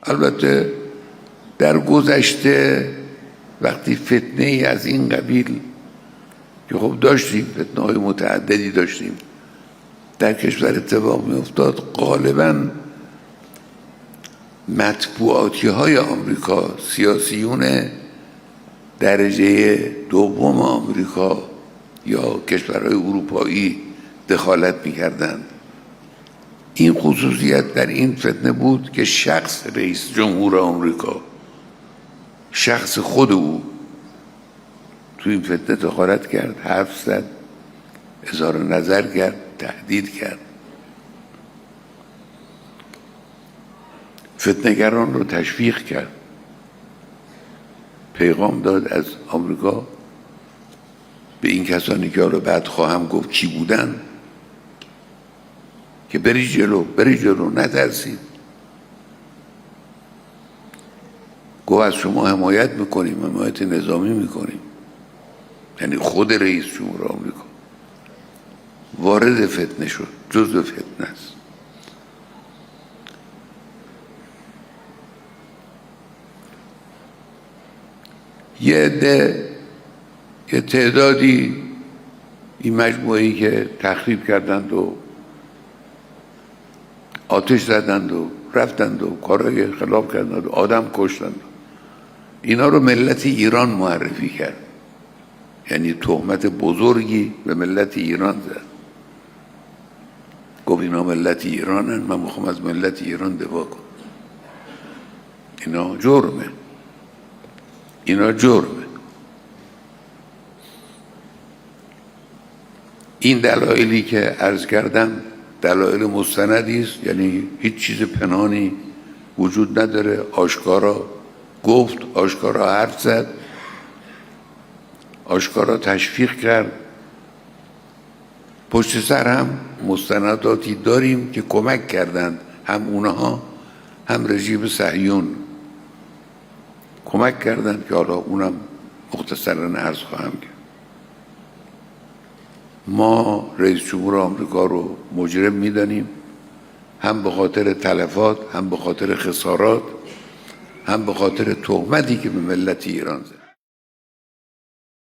البته در گذشته وقتی فتنه ای از این قبیل که خب داشتیم، فتنه های متعددی داشتیم در کشور اتفاق می افتاد، غالبا مطبوعاتی های آمریکا، سیاسیون درجه دوم آمریکا یا کشورهای اروپایی دخالت می‌کردند. این خصوصیت در این فتنه بود که شخص رئیس جمهور آمریکا، شخص خود او تو این فتنه دخالت کرد، حرف زد، اظهار نظر کرد، تهدید کرد، فتنه‌گران رو تشویق کرد، پیغام داد از آمریکا به این کسانی که حالا بعد خواهم گفت کی بودن که بری جلو نترسید. گفت از شما حمایت میکنیم، حمایت نظامی میکنیم. یعنی خود رئیس جمهور آمریکا وارد فتنه شد، جزء فتنه است. یه تعدادی این مجموعه‌ای که تخریب کردند و آتش زدند و رفتند و کارهای خلاف کردند و آدم کشتند، اینا رو ملت ایران معرفی کرد. یعنی تهمت بزرگی به ملت ایران زد. گفت اینا ملت ایرانن، من میخوام از ملت ایران دفاع کنم. اینا جرمه. این دلایلی که عرض کردم دلایل مستندی است، یعنی هیچ چیز پنهانی وجود نداره. آشکارا گفت، آشکارا حرف زد، آشکارا تشویق کرد. پشت سر هم مستنداتی داریم که کمک کردند، هم اونها هم رژیم صهیون کمک کردند که حالا اونم مختصراً عرض خواهم کرد. ما رئیس جمهور آمریکا رو مجرم میدانیم، هم به خاطر تلفات، هم به خاطر خسارات، هم به خاطر تهمتی که به ملت ایران زد.